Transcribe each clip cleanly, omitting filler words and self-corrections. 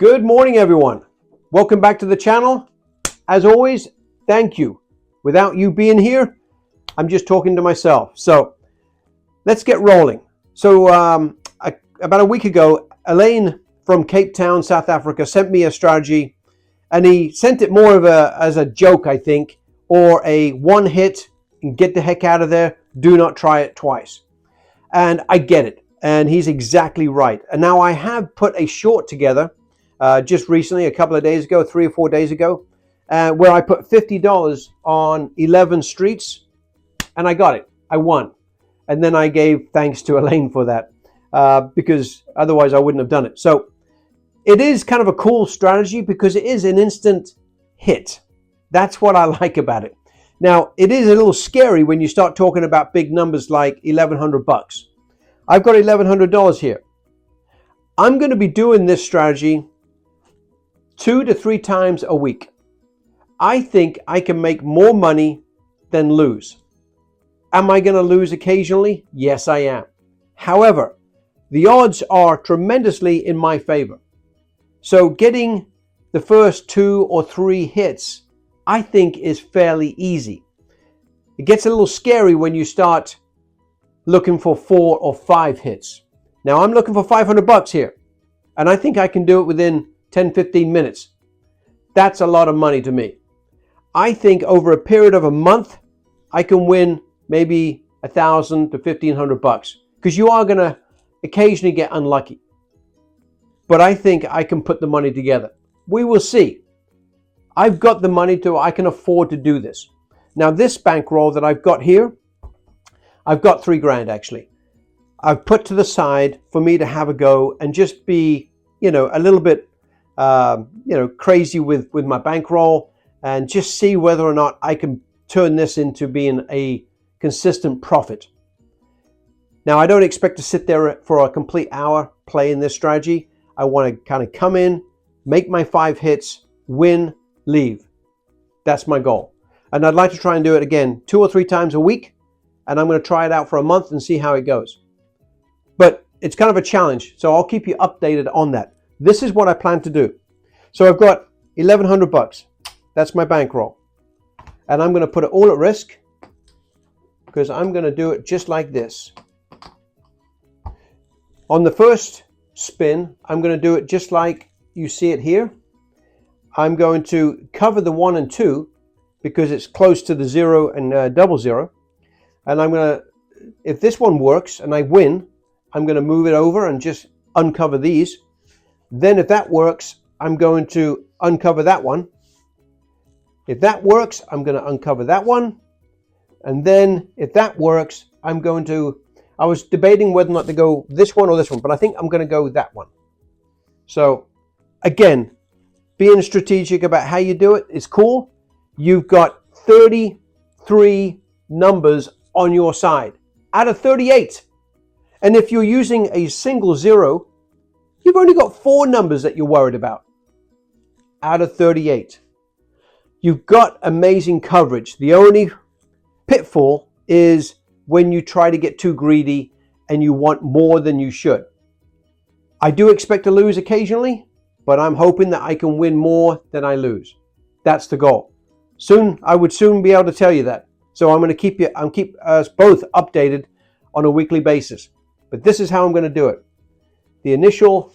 Good morning, everyone. Welcome back to the channel. As always, thank you. Without you being here, I'm just talking to myself. So let's get rolling. So about a week ago, Alain from Cape Town, South Africa, sent me a strategy, and he sent it more of as a joke, I think, or a one hit and get the heck out of there. Do not try it twice. And I get it. And he's exactly right. And now I have put a short together just recently, a couple of days ago, 3 or 4 days ago, where I put $50 on 11 streets, and I got it. I won. And then I gave thanks to Alain for that, because otherwise I wouldn't have done it. So it is kind of a cool strategy because it is an instant hit. That's what I like about it. Now, it is a little scary when you start talking about big numbers like $1,100. I've got $1,100 here. I'm going to be doing this strategy 2 to 3 times a week. I think I can make more money than lose. Am I going to lose occasionally? Yes, I am. However, the odds are tremendously in my favor. So getting the first 2 or 3 hits, I think, is fairly easy. It gets a little scary when you start looking for 4 or 5 hits. Now I'm looking for $500 here, and I think I can do it within 10-15 minutes. That's a lot of money to me. I think over a period of a month, I can win maybe $1,000 to $1,500, because you are going to occasionally get unlucky. But I think I can put the money together. We will see. I've got the money I can afford to do this. Now this bankroll that I've got here, I've got $3,000 actually. I've put to the side for me to have a go and just be, a little bit, crazy with my bankroll, and just see whether or not I can turn this into being a consistent profit. Now, I don't expect to sit there for a complete hour playing this strategy. I want to kind of come in, make my 5 hits, win, leave. That's my goal. And I'd like to try and do it again 2 or 3 times a week. And I'm going to try it out for a month and see how it goes. But it's kind of a challenge, so I'll keep you updated on that. This is what I plan to do. So I've got $1,100. That's my bankroll. And I'm going to put it all at risk, because I'm going to do it just like this. On the first spin, I'm going to do it just like you see it here. I'm going to cover the 1 and 2 because it's close to the 0 and 00. And I'm going to, if this one works and I win, I'm going to move it over and just uncover these. Then if that works, I'm going to uncover that one. If that works, I'm going to uncover that one. And then if that works, I was debating whether or not to go this one or this one, but I think I'm going to go that one. So again, being strategic about how you do it is cool. You've got 33 numbers on your side out of 38. And if you're using a single 0, you've only got 4 numbers that you're worried about out of 38. You've got amazing coverage. The only pitfall is when you try to get too greedy and you want more than you should. I do expect to lose occasionally, but I'm hoping that I can win more than I lose. That's the goal. I would soon be able to tell you that. So I'm going to keep us both updated on a weekly basis. But this is how I'm going to do it. The initial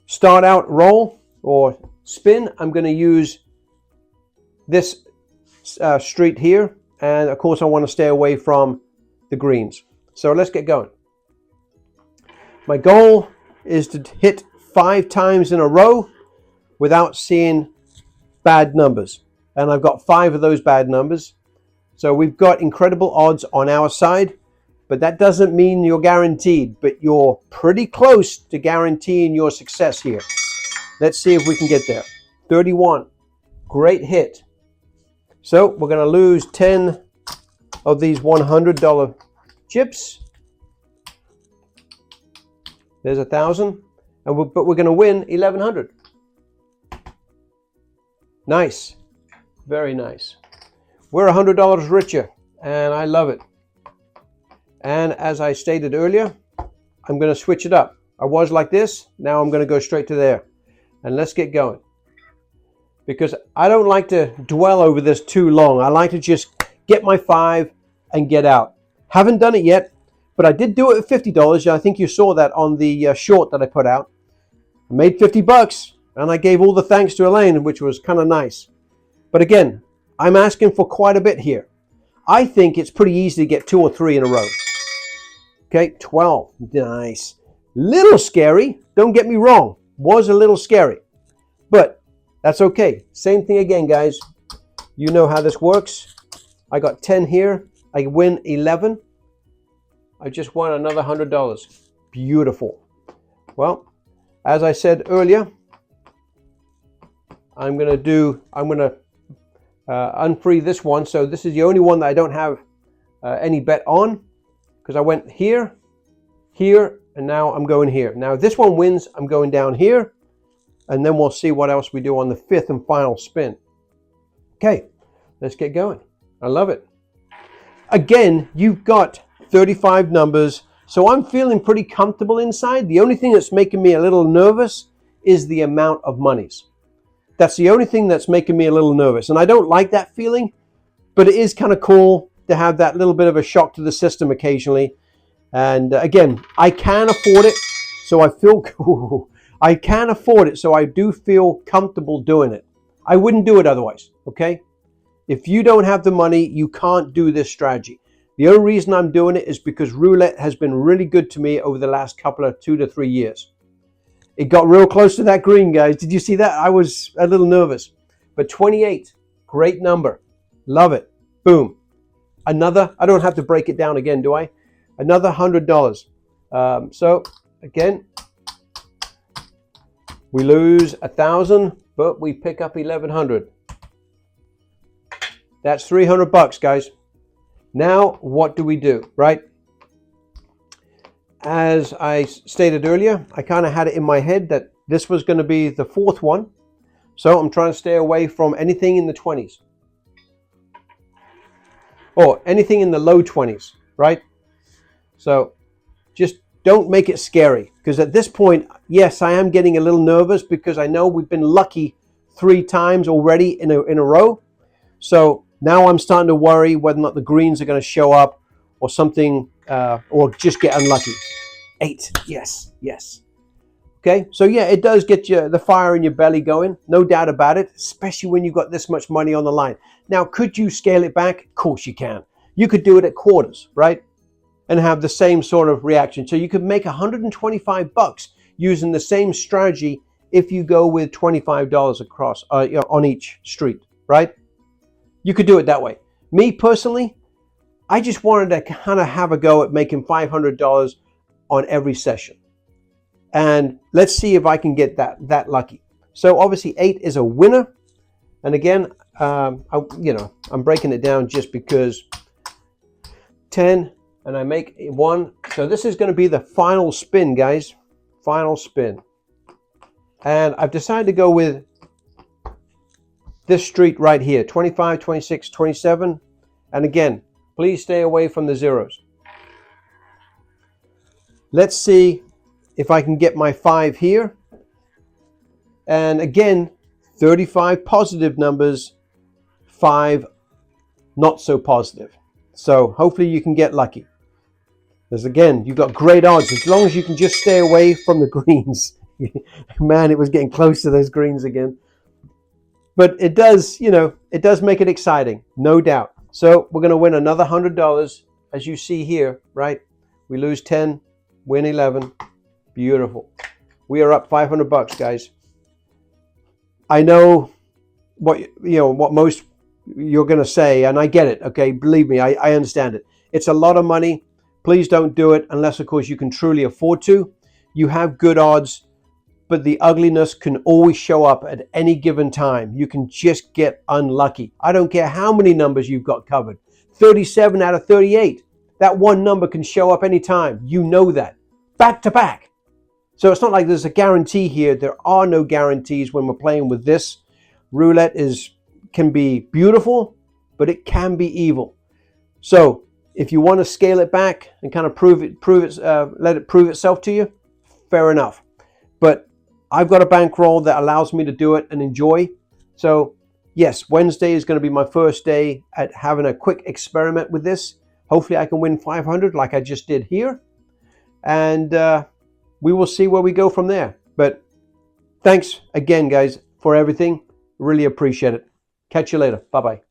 start out roll or spin, I'm going to use this street here. And of course, I want to stay away from the greens. So let's get going. My goal is to hit 5 times in a row without seeing bad numbers. And I've got 5 of those bad numbers. So we've got incredible odds on our side, but that doesn't mean you're guaranteed, but you're pretty close to guaranteeing your success here. Let's see if we can get there. 31, great hit. So we're going to lose 10 of these $100 chips. There's 1,000, but we're going to win 1,100. Nice, very nice. We're $100 richer, and I love it. And as I stated earlier, I'm going to switch it up. I was like this, now I'm going to go straight to there. And let's get going. Because I don't like to dwell over this too long. I like to just get my 5 and get out. Haven't done it yet, but I did do it at $50. I think you saw that on the short that I put out. I made $50, and I gave all the thanks to Alain, which was kind of nice. But again, I'm asking for quite a bit here. I think it's pretty easy to get 2 or 3 in a row. Okay, 12. Nice. Little scary. Don't get me wrong. Was a little scary. But that's okay. Same thing again, guys. You know how this works. I got 10 here. I win 11. I just won another $100. Beautiful. Well, as I said earlier, I'm going to unfree this one. So this is the only one that I don't have any bet on, because I went here, here, and now I'm going here. Now, if this one wins, I'm going down here. And then we'll see what else we do on the 5th and final spin. Okay, let's get going. I love it. Again, you've got 35 numbers, so I'm feeling pretty comfortable inside. The only thing that's making me a little nervous is the amount of monies. That's the only thing that's making me a little nervous. And I don't like that feeling, but it is kind of cool to have that little bit of a shock to the system occasionally. And again, I can afford it, so I feel cool. I can afford it, so I do feel comfortable doing it. I wouldn't do it otherwise, okay? If you don't have the money, you can't do this strategy. The only reason I'm doing it is because roulette has been really good to me over the last couple of 2 to 3 years. It got real close to that green, guys. Did you see that? I was a little nervous. But 28, great number. Love it. Boom. Another, I don't have to break it down again, do I? Another $100. So, again, we lose 1,000, but we pick up 1,100. That's $300, guys. Now, what do we do, right? As I stated earlier, I kind of had it in my head that this was going to be the 4th one. So I'm trying to stay away from anything in the 20s. Or anything in the low 20s, right? So just don't make it scary, because at this point, yes, I am getting a little nervous because I know we've been lucky 3 times already in a row. So now I'm starting to worry whether or not the greens are going to show up or something, or just get unlucky. 8, yes, yes. Okay, so yeah, it does get you the fire in your belly going, no doubt about it, especially when you've got this much money on the line. Now, could you scale it back? Of course you can. You could do it at quarters, right? And have the same sort of reaction. So you could make $125 using the same strategy if you go with $25 across on each street, right? You could do it that way. Me personally, I just wanted to kind of have a go at making $500 on every session. And let's see if I can get that lucky. So obviously 8 is a winner. And again, I'm breaking it down just because 10, and I make 1. So this is going to be the final spin, guys. Final spin. And I've decided to go with this street right here, 25, 26, 27. And again, please stay away from the zeros. Let's see if I can get my 5 here. And again, 35 positive numbers, 5 not so positive. So hopefully you can get lucky. Because again, you've got great odds as long as you can just stay away from the greens. Man, it was getting close to those greens again. But it does, it does make it exciting, no doubt. So we're going to win another $100, as you see here, right? We lose 10, win 11. Beautiful. We are up $500, guys. I know what most you're going to say, and I get it. Okay, believe me, I understand it. It's a lot of money. Please don't do it unless, of course, you can truly afford to. You have good odds, but the ugliness can always show up at any given time. You can just get unlucky. I don't care how many numbers you've got covered. 37 out of 38. That one number can show up anytime. You know that. Back to back. So it's not like there's a guarantee here. There are no guarantees when we're playing with this. Roulette can be beautiful, but it can be evil. So if you want to scale it back and kind of let it prove itself to you, fair enough. But I've got a bankroll that allows me to do it and enjoy. So yes, Wednesday is going to be my first day at having a quick experiment with this. Hopefully I can win 500 like I just did here. And we will see where we go from there. But thanks again, guys, for everything. Really appreciate it. Catch you later. Bye-bye.